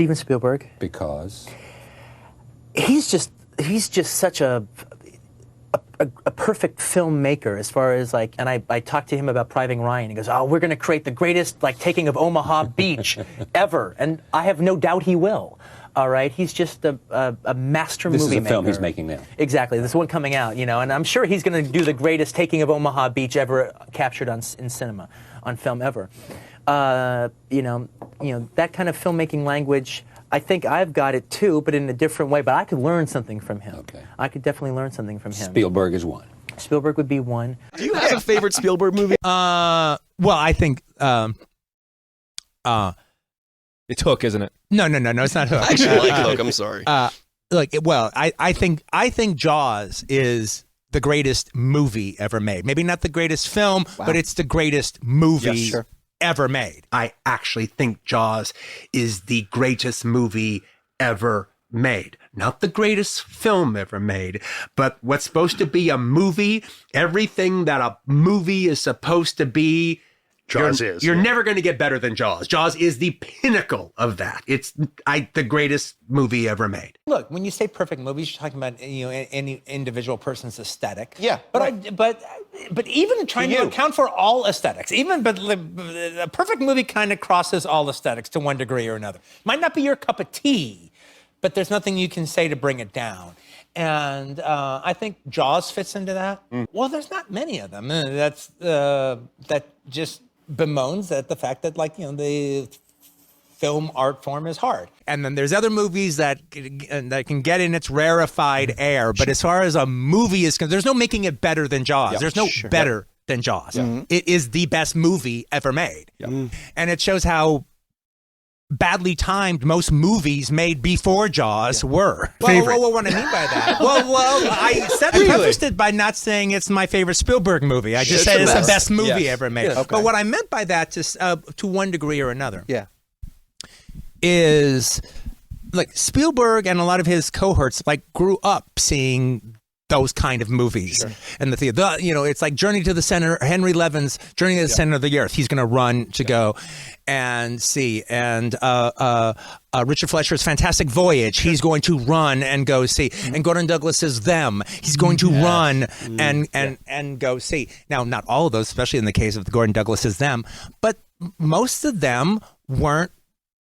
Steven Spielberg. Because? He's just such a perfect filmmaker as far as like, and I talked to him about Private Ryan. He goes, "Oh, we're going to create the greatest like taking of Omaha Beach ever," and I have no doubt he will. All right, he's just a master movie maker. This is a film he's making now. Exactly, this one coming out, you know, and I'm sure he's going to do the greatest taking of Omaha Beach ever captured in cinema, on film ever. You know that kind of filmmaking language. I think I've got it too, but in a different way. But I could learn something from him. Okay. I could definitely learn something from him. Spielberg is one. Spielberg would be one. Do you have a favorite Spielberg movie? Well, I think it's Hook, isn't it? No, it's not Hook. I actually like Hook. I'm sorry. I think Jaws is the greatest movie ever made. Maybe not the greatest film, but it's the greatest movie ever made. I actually think Jaws is the greatest movie ever made. Not the greatest film ever made, but what's supposed to be a movie, everything that a movie is supposed to be, You're never going to get better than Jaws. Jaws is the pinnacle of that. It's the greatest movie ever made. Look, when you say perfect movies, you're talking about any individual person's aesthetic. Yeah, but but even trying to account for all aesthetics, a perfect movie kind of crosses all aesthetics to one degree or another. Might not be your cup of tea, but there's nothing you can say to bring it down. And I think Jaws fits into that. Well, there's not many of them. That just bemoans the fact that the film art form is hard. And then there's other movies that can get in its rarefied air. But as far as a movie is concerned, there's no making it better than Jaws. There's no better than Jaws. It is the best movie ever made. And it shows how badly timed most movies made before Jaws were. Well, what I mean by that? I prefaced it by not saying it's my favorite Spielberg movie. I just said it's the best movie ever made. But what I meant by that, to one degree or another, is like Spielberg and a lot of his cohorts grew up seeing those kind of movies in the theater. It's like Journey to the Center, Henry Levin's Journey to the Center of the Earth. He's going to run to go and see. And Richard Fleischer's Fantastic Voyage, he's going to run and go see. And Gordon Douglas's Them, he's going to run and go see. Now, not all of those, especially in the case of the Gordon Douglas's Them, but most of them weren't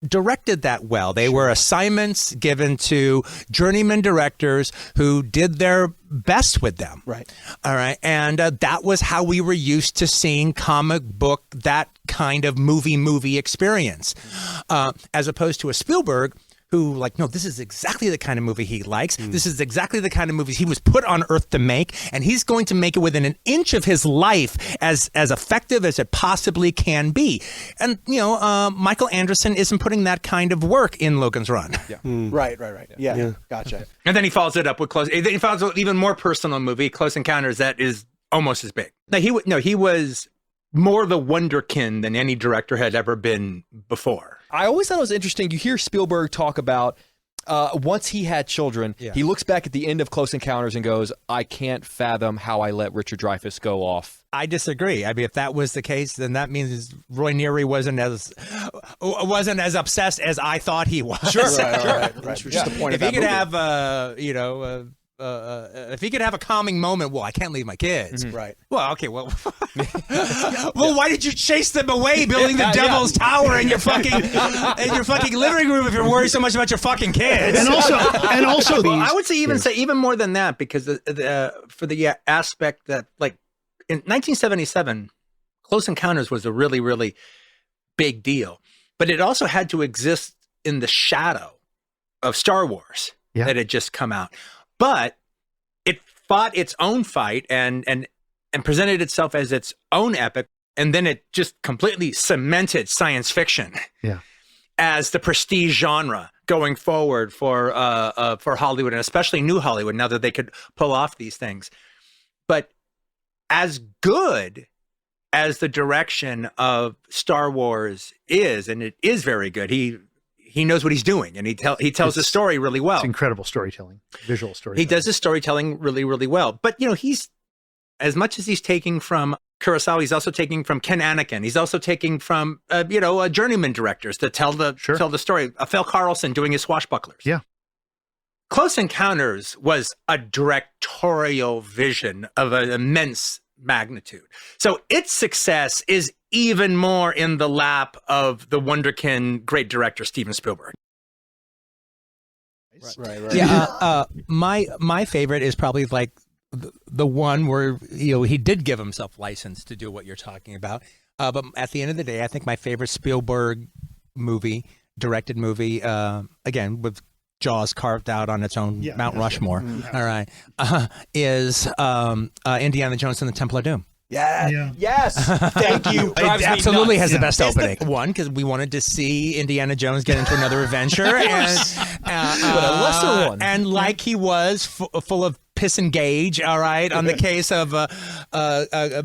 directed that well. They were assignments given to journeyman directors who did their best with them. Right. All right. And that was how we were used to seeing comic book, that kind of movie experience, as opposed to a Spielberg who no, this is exactly the kind of movie he likes. This is exactly the kind of movies he was put on earth to make, and he's going to make it within an inch of his life as effective as it possibly can be. And, Michael Anderson isn't putting that kind of work in Logan's Run. Right. Yeah. Gotcha. And then he follows it up with he follows an even more personal movie, Close Encounters, that is almost as big. He was more the wonderkin than any director had ever been before. I always thought it was interesting. You hear Spielberg talk about once he had children, he looks back at the end of Close Encounters and goes, I can't fathom how I let Richard Dreyfuss go off. I disagree. I mean, if that was the case, then that means Roy Neary wasn't as obsessed as I thought he was. Sure. Right. Just the point if he could have, if he could have a calming moment, I can't leave my kids. Right. Well, okay. Well, why did you chase them away, building the Devil's Tower in your fucking living room if you're worried so much about your fucking kids? And also, I would say even more than that, because for the aspect that in 1977, Close Encounters was a really, really big deal, but it also had to exist in the shadow of Star Wars that had just come out. But it fought its own fight and presented itself as its own epic, and then it just completely cemented science fiction as the prestige genre going forward for Hollywood, and especially New Hollywood, now that they could pull off these things. But as good as the direction of Star Wars is, and it is very good, he knows what he's doing, and he tells the story really well. It's incredible storytelling, visual storytelling. He does his storytelling really, really well. But he's, as much as he's taking from Kurosawa. He's also taking from Ken Anakin. He's also taking from journeyman directors to tell the story. Phil Carlson doing his Swashbucklers. Yeah. Close Encounters was a directorial vision of an immense magnitude. So its success is even more in the lap of the wonderkin great director Steven Spielberg. Right. Yeah. My favorite is probably like the one where he did give himself license to do what you're talking about. But at the end of the day, I think my favorite Spielberg directed movie, again with Jaws carved out on its own Mount Rushmore. All right, is Indiana Jones and the Temple of Doom. Yes. Thank you. It absolutely has the best opening. One, because we wanted to see Indiana Jones get into another adventure, But a lesser one. and like he was full of piss and gauge. All right, on the case of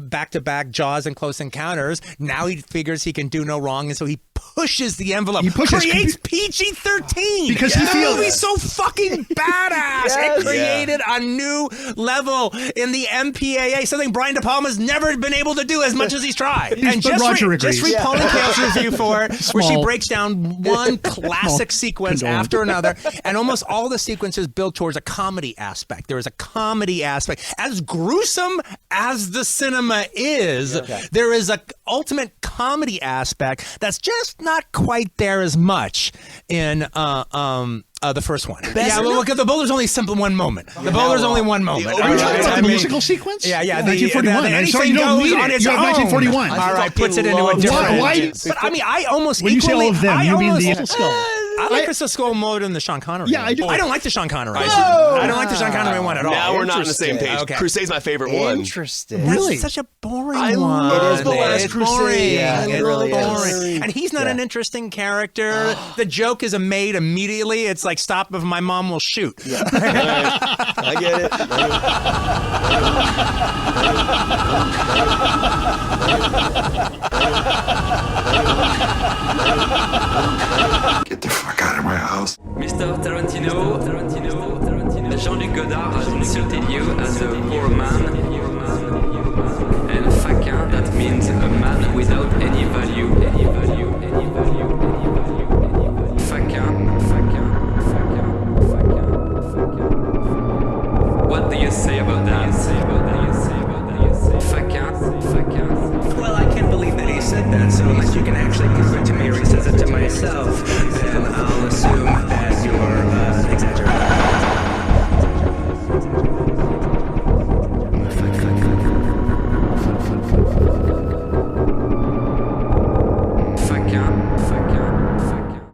back-to-back Jaws and Close Encounters. Now he figures he can do no wrong, and so he pushes the envelope. He pushes creates PG-13 because he feels he's so fucking badass. It created a new level in the MPAA, something Brian De Palma's never been able to do as much as he's tried. And but Roger agrees. just read Pauline Kael's review for it, where she breaks down one classic sequence after another, and almost all the sequences build towards a comedy aspect. There is a comedy aspect. As gruesome as the cinema is, there is a ultimate comedy aspect that's just not quite there as much in the first one. Look, the Boulder's only one moment. The Boulder's only one moment. Are you talking about the musical sequence? Yeah. 1941. I'm sorry, you don't need it. You have 1941. All right, puts it into a different. Why? But I mean, I almost When you say all of them, you mean the Crystal Skull. I like Crystal Skull more than the Sean Connery. Yeah, I do. I don't like the Sean Connery. I don't like the Sean Connery one at all. Now we're not on the same page. Okay. Crusade's my favorite one. Interesting. That's such a boring one. It is the Last It's Crusade. boring. Yeah, It's it really boring. is. And he's not an interesting character. The joke is made immediately. It's like, stop if my mom will shoot. I get it. Get the fuck out of my house. Mr. Tarantino, Jean-Luc Godard has insulted you as a poor man. And faquin, that means a man without any value. Faquin. What do you say about that? Faquin. Well, I can't believe that he said that, so unless you can actually prove it to me or he says it to myself, then